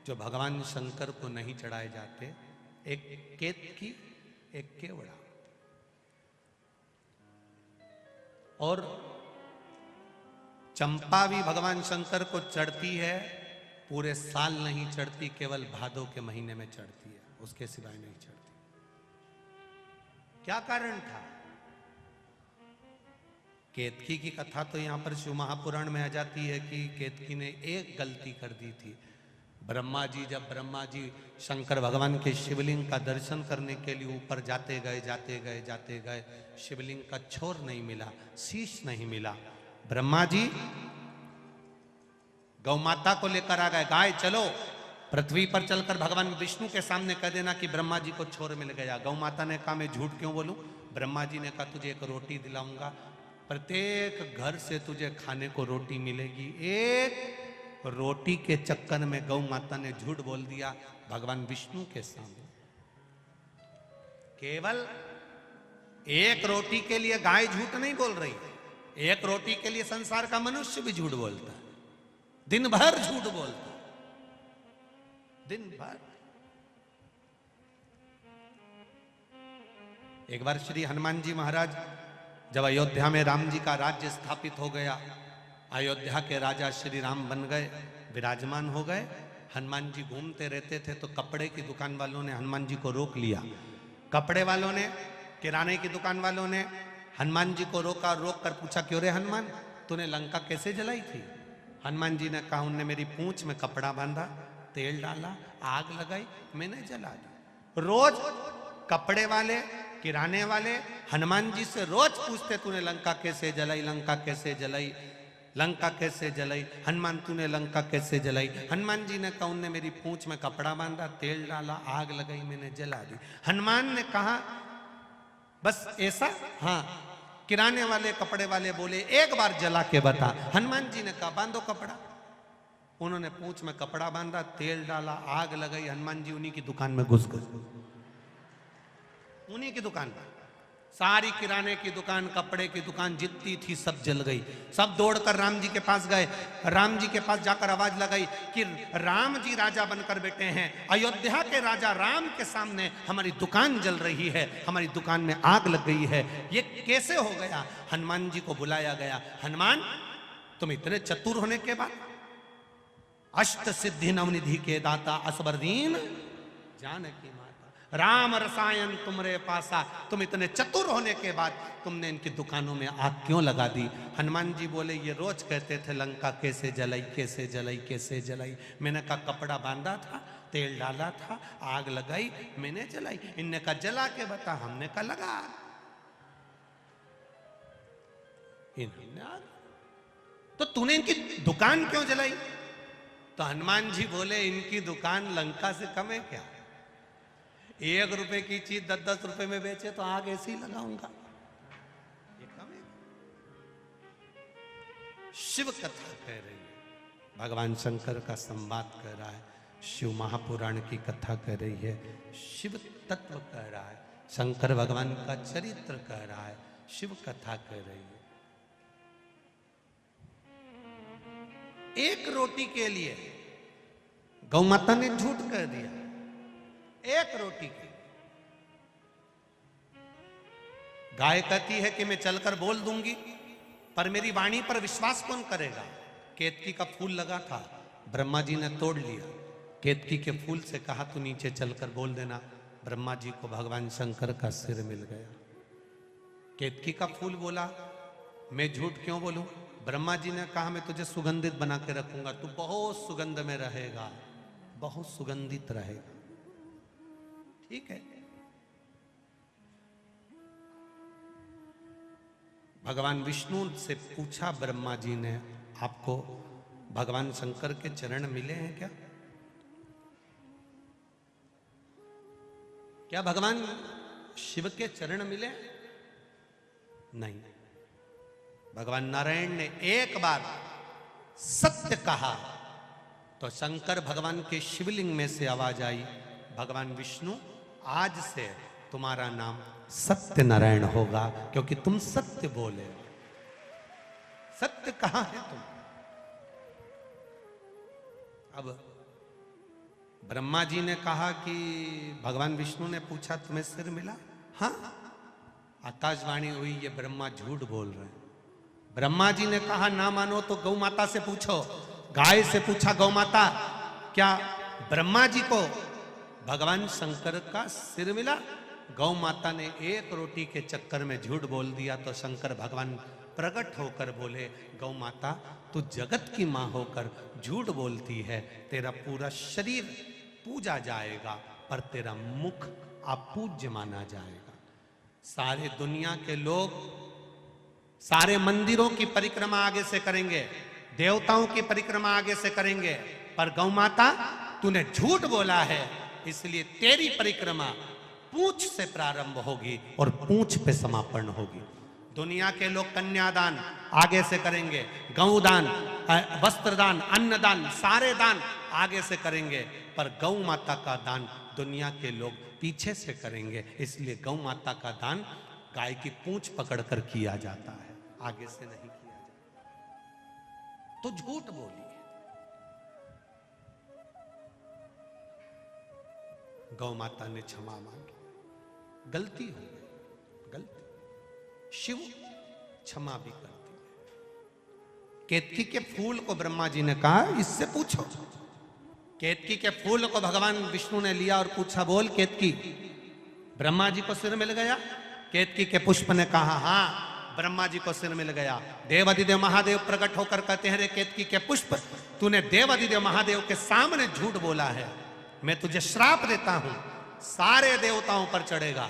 जो भगवान शंकर को नहीं चढ़ाए जाते, एक केतकी, एक केवड़ा। और चंपा भी भगवान शंकर को चढ़ती है, पूरे साल नहीं चढ़ती, केवल भादो के महीने में चढ़ती है, उसके सिवाय नहीं चढ़ती। क्या कारण था? केतकी की कथा तो यहां पर शिव महापुराण में आ जाती है कि केतकी ने एक गलती कर दी थी। जब ब्रह्मा जी शंकर भगवान के शिवलिंग का दर्शन करने के लिए ऊपर जाते गए, शिवलिंग का छोर नहीं मिला, शीश नहीं मिला। ब्रह्मा जी गौ माता को लेकर आ गए, गाय चलो पृथ्वी पर चलकर भगवान विष्णु के सामने कह देना कि ब्रह्मा जी को छोर मिल गया। गौ माता ने कहा मैं झूठ क्यों बोलूं? ब्रह्मा जी ने कहा तुझे एक रोटी दिलाऊंगा, प्रत्येक घर से तुझे खाने को रोटी मिलेगी। एक रोटी के चक्कर में गौ माता ने झूठ बोल दिया भगवान विष्णु के सामने। केवल एक रोटी के लिए गाय झूठ नहीं बोल रही, एक रोटी के लिए संसार का मनुष्य भी झूठ बोलता है, दिन भर झूठ बोलता है, दिन भर। एक बार श्री हनुमान जी महाराज जब अयोध्या में राम जी का राज्य स्थापित हो गया, अयोध्या के राजा श्री राम बन गए, विराजमान हो गए। हनुमान जी घूमते रहते थे तो कपड़े की दुकान वालों ने हनुमान जी को रोक लिया। कपड़े वालों ने, किराने की दुकान वालों ने हनुमान जी को रोका, रोक कर पूछा क्यों रे हनुमान, तूने लंका कैसे जलाई थी? हनुमान जी ने कहा उनने मेरी पूंछ में कपड़ा बांधा, तेल डाला, आग लगाई, मैंने जला दी। रोज कपड़े वाले, किराने वाले हनुमान जी से रोज पूछते तूने लंका कैसे जलाई, लंका कैसे जलाई, लंका कैसे जलाई? हनुमान तूने लंका कैसे जलाई? हनुमान जी ने कहा उनने मेरी पूंछ में कपड़ा बांधा, तेल डाला, आग लगाई, मैंने जला दी। हनुमान ने कहा बस ऐसा? हाँ। किराने वाले, कपड़े वाले बोले एक बार जला के बता। हनुमान जी ने कहा बांधो कपड़ा। उन्होंने पूंछ में कपड़ा बांधा, तेल डाला, आग लगाई, हनुमान जी उन्हीं की दुकान में घुस गए, उन्हीं की दुकान पर। सारी किराने की दुकान, कपड़े की दुकान जितनी थी सब जल गई। सब दौड़कर राम जी के पास गए, राम जी के पास जाकर आवाज लगाई कि राम जी राजा बनकर बैठे हैं, अयोध्या के राजा राम के सामने हमारी दुकान जल रही है, हमारी दुकान में आग लग गई है, ये कैसे हो गया? हनुमान जी को बुलाया गया। हनुमान तुम इतने चतुर होने के बाद, अष्ट सिद्धि नवनिधि के दाता, असबरदीन जानकी माता, राम रसायन तुमरे पासा, तुम इतने चतुर होने के बाद तुमने इनकी दुकानों में आग क्यों लगा दी? हनुमान जी बोले ये रोज कहते थे लंका कैसे जलाई, कैसे जलाई, कैसे जलाई। मैंने कहा कपड़ा बांधा था, तेल डाला था, आग लगाई, मैंने जलाई। इनने कहा जला के बता, हमने कहा लगा। इन्होंने आग, तो तूने इनकी दुकान क्यों जलाई? तो हनुमान जी बोले इनकी दुकान लंका से कम है क्या? 1 रुपए की चीज 10-10 रुपए में बेचे तो आग ऐसे ही लगाऊंगा, ये कम है? शिव कथा कह रही है, भगवान शंकर का संवाद कह रहा है, शिव महापुराण की कथा कह रही है, शिव तत्व कह रहा है, शंकर भगवान का चरित्र कह रहा है, शिव कथा कह रही है। एक रोटी के लिए गौ माता ने झूठ कह दिया, एक रोटी की। गाय कहती है कि मैं चलकर बोल दूंगी, पर मेरी वाणी पर विश्वास कौन करेगा? केतकी का फूल लगा था, ब्रह्मा जी ने तोड़ लिया। केतकी के फूल से कहा तू नीचे चलकर बोल देना, ब्रह्मा जी को भगवान शंकर का सिर मिल गया। केतकी का फूल बोला मैं झूठ क्यों बोलूं? ब्रह्मा जी ने कहा मैं तुझे सुगंधित बना के रखूंगा, तू बहुत सुगंध में रहेगा, बहुत सुगंधित रहेगा। ठीक है। भगवान विष्णु से पूछा ब्रह्मा जी ने, आपको भगवान शंकर के चरण मिले हैं क्या? क्या भगवान शिव के चरण मिले? नहीं। भगवान नारायण ने एक बार सत्य कहा तो शंकर भगवान के शिवलिंग में से आवाज आई, भगवान विष्णु आज से तुम्हारा नाम सत्य नारायण होगा, क्योंकि तुम सत्य बोले। सत्य कहां है तुम? अब ब्रह्मा जी ने कहा कि भगवान विष्णु ने पूछा तुम्हें सिर मिला? हाँ। आकाशवाणी हुई ये ब्रह्मा झूठ बोल रहे हैं। ब्रह्मा जी ने कहा ना मानो तो गौ माता से पूछो। गाय से पूछा गौ माता क्या ब्रह्मा जी को भगवान शंकर का सिर मिला? गौ माता ने एक रोटी के चक्कर में झूठ बोल दिया तो शंकर भगवान प्रकट होकर बोले गौ माता तू जगत की मां होकर झूठ बोलती है, तेरा पूरा शरीर पूजा जाएगा पर तेरा मुख अपूज्य माना जाएगा। सारे दुनिया के लोग सारे मंदिरों की परिक्रमा आगे से करेंगे, देवताओं की परिक्रमा आगे से करेंगे, पर गौ माता तूने झूठ बोला है इसलिए तेरी परिक्रमा पूंछ से प्रारंभ होगी और पूंछ पे समापन होगी। दुनिया के लोग कन्यादान आगे से करेंगे, गौदान, वस्त्रदान, अन्नदान, सारे दान आगे से करेंगे, पर गौ माता का दान दुनिया के लोग पीछे से करेंगे। इसलिए गौ माता का दान गाय की पूंछ पकड़कर किया जाता है, आगे से नहीं किया जाता। तो झूठ बोली। गौ माता ने क्षमा मांगी, गलती हो गई, गलती। शिव क्षमा भी करती है। केतकी के फूल को ब्रह्मा जी ने कहा इससे पूछो। केतकी के फूल को भगवान विष्णु ने लिया और पूछा बोल केतकी ब्रह्मा जी को सिर मिल गया? केतकी के पुष्प ने कहा हाँ ब्रह्मा जी को सिर मिल गया। देवाधिदेव महादेव प्रकट होकर कहते हैं रे केतकी के पुष्प तूने देवाधिदेव महादेव के सामने झूठ बोला है, मैं तुझे श्राप देता हूं, सारे देवताओं पर चढ़ेगा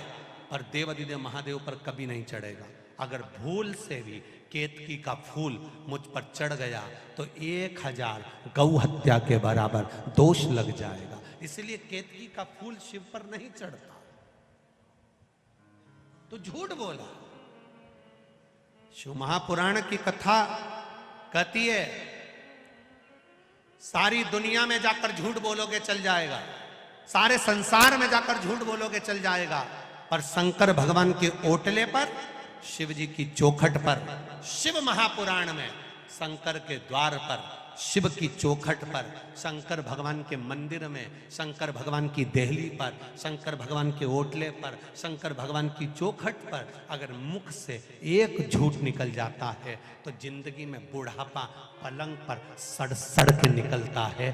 पर देवाधिदेव महादेव पर कभी नहीं चढ़ेगा। अगर भूल से भी केतकी का फूल मुझ पर चढ़ गया तो 1000 गौ हत्या के बराबर दोष लग जाएगा। इसलिए केतकी का फूल शिव पर नहीं चढ़ता। तो झूठ बोला। शिव महापुराण की कथा कहती है सारी दुनिया में जाकर झूठ बोलोगे चल जाएगा, सारे संसार में जाकर झूठ बोलोगे चल जाएगा, पर शंकर भगवान के ओटले पर, शिव जी की चौखट पर, शिव महापुराण में शंकर के द्वार पर, शिव की चौखट पर, शंकर भगवान के मंदिर में, शंकर भगवान की देहली पर, शंकर भगवान के ओटले पर, शंकर भगवान की चौखट पर अगर मुख से एक झूठ निकल जाता है तो जिंदगी में बुढ़ापा पलंग पर सड़ सड़ के निकलता है।